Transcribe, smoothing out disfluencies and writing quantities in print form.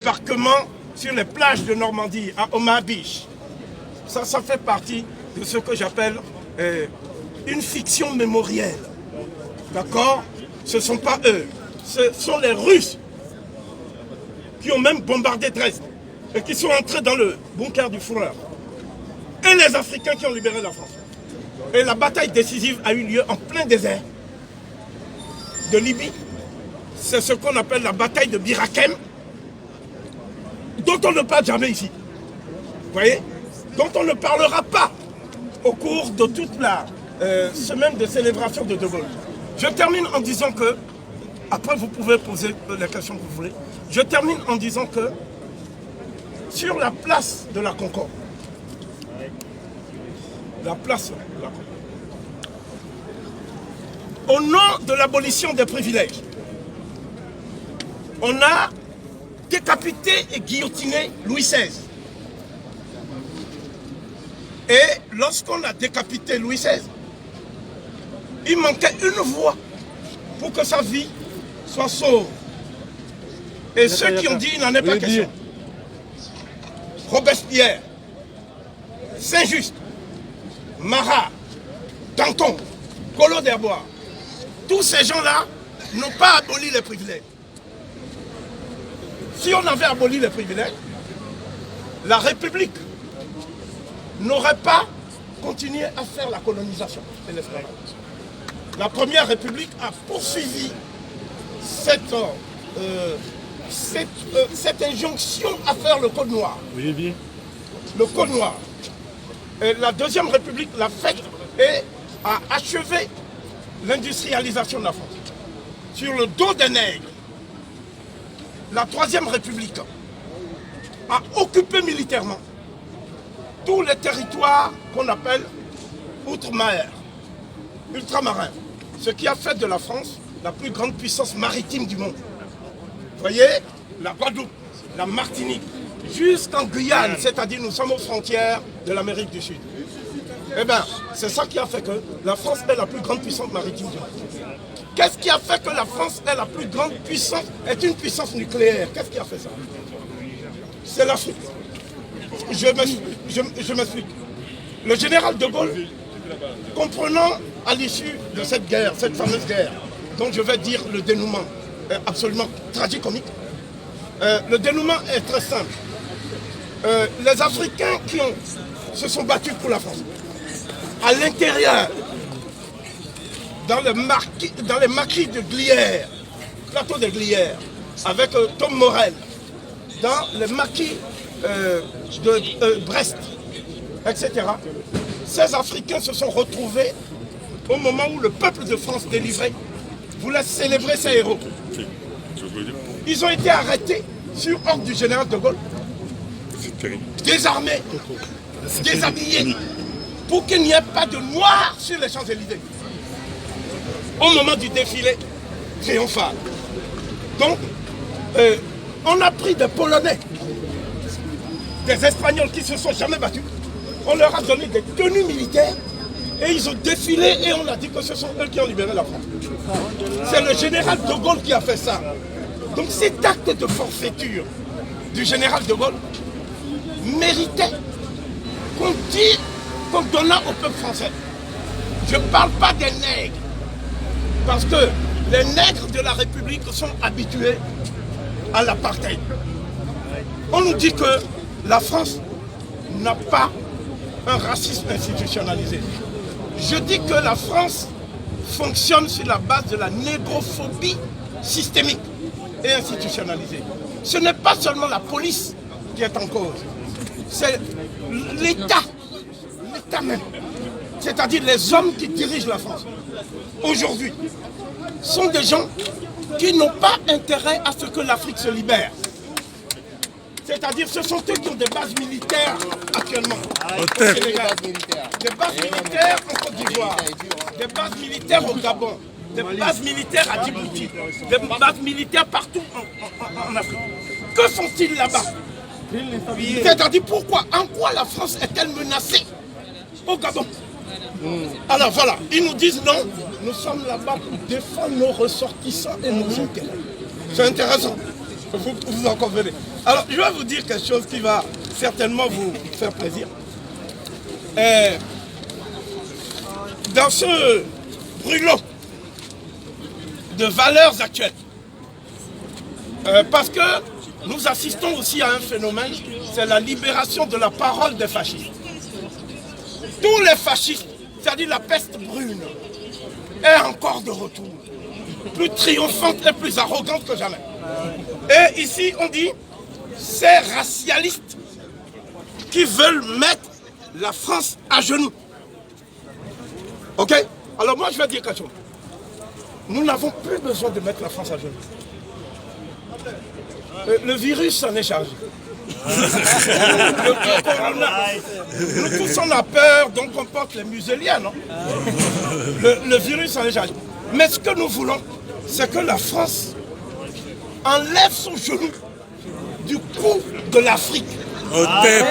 Débarquement sur les plages de Normandie, à Omaha Beach. Ça fait partie de ce que j'appelle une fiction mémorielle. D'accord? Ce ne sont pas eux. Ce sont les Russes qui ont même bombardé Dresde et qui sont entrés dans le bunker du Führer. Et les Africains qui ont libéré la France. Et la bataille décisive a eu lieu en plein désert de Libye. C'est ce qu'on appelle la bataille de Bir Hakeim, dont on ne parle jamais ici. Vous voyez? Dont on ne parlera pas au cours de toute la semaine de célébration de De Gaulle. Je termine en disant que, après vous pouvez poser les questions que vous voulez, je termine en disant que sur la place de la Concorde, au nom de l'abolition des privilèges, on a décapité et guillotiné Louis XVI. Et lorsqu'on a décapité Louis XVI, il manquait une voie pour que sa vie soit sauve. Et ceux qui ont dit il n'en est pas question, Robespierre, Saint-Just, Marat, Danton, Collot d'Herbois, tous ces gens-là n'ont pas aboli les privilèges. Si on avait aboli les privilèges, la République n'aurait pas continué à faire la colonisation et l'esclavage. La Première République a poursuivi cette injonction à faire le Code noir. Oui. Le Code noir. Et la Deuxième République l'a fait et a achevé l'industrialisation de la France. Sur le dos des nègres, la Troisième République a occupé militairement tous les territoires qu'on appelle ultramarins, ce qui a fait de la France la plus grande puissance maritime du monde. Vous voyez, la Guadeloupe, la Martinique, jusqu'en Guyane, c'est-à-dire nous sommes aux frontières de l'Amérique du Sud. Eh bien, c'est ça qui a fait que la France est la plus grande puissance maritime du monde. Qu'est-ce qui a fait que la France est la plus grande puissance, est une puissance nucléaire? Qu'est-ce qui a fait ça? C'est l'Afrique. Je m'explique. Le général de Gaulle, comprenant à l'issue de cette guerre, cette fameuse guerre, dont je vais dire le dénouement absolument tragicomique, le dénouement est très simple. Les Africains qui se sont battus pour la France, à l'intérieur, dans les maquis de Glières, plateau de Glières, avec Tom Morel, dans les maquis de Brest, etc. Ces Africains se sont retrouvés au moment où le peuple de France délivré voulait célébrer ses héros. Ils ont été arrêtés sur ordre du général de Gaulle, désarmés, déshabillés, pour qu'il n'y ait pas de noirs sur les Champs-Élysées au moment du défilé triomphal. Donc, on a pris des Polonais, des Espagnols qui ne se sont jamais battus, on leur a donné des tenues militaires et ils ont défilé et on a dit que ce sont eux qui ont libéré la France. C'est le général de Gaulle qui a fait ça. Donc cet acte de forfaiture du général de Gaulle méritait qu'on donnât au peuple français. Je ne parle pas des nègres, parce que les nègres de la République sont habitués à l'apartheid. On nous dit que la France n'a pas un racisme institutionnalisé. Je dis que la France fonctionne sur la base de la négrophobie systémique et institutionnalisée. Ce n'est pas seulement la police qui est en cause, c'est l'État même. C'est-à-dire les hommes qui dirigent la France aujourd'hui sont des gens qui n'ont pas intérêt à ce que l'Afrique se libère. C'est-à-dire ce sont eux qui ont des bases militaires actuellement au Sénégal, des bases militaires en Côte d'Ivoire, des bases militaires au Gabon, des bases militaires à Djibouti, des bases militaires partout en Afrique. Que font-ils là-bas? C'est-à-dire pourquoi, en quoi la France est-elle menacée au Gabon? Alors voilà, ils nous disent non, nous sommes là-bas pour défendre nos ressortissants et nos intérêts. C'est intéressant, vous en convenez. Alors, je vais vous dire quelque chose qui va certainement vous faire plaisir. Dans ce brûlot de valeurs actuelles, parce que nous assistons aussi à un phénomène, c'est la libération de la parole des fascistes. Tous les fascistes, c'est-à-dire la peste brune, est encore de retour, plus triomphante et plus arrogante que jamais. Et ici, on dit, ces racialistes qui veulent mettre la France à genoux. Ok? Alors moi, je vais dire quelque chose. Nous n'avons plus besoin de mettre la France à genoux. Le virus s'en est chargé. Le corona. Nous tous on a peur, donc on porte les museliers, non? Le virus s'en est chargé. Mais ce que nous voulons, c'est que la France enlève son genou du cou de l'Afrique. Au tep.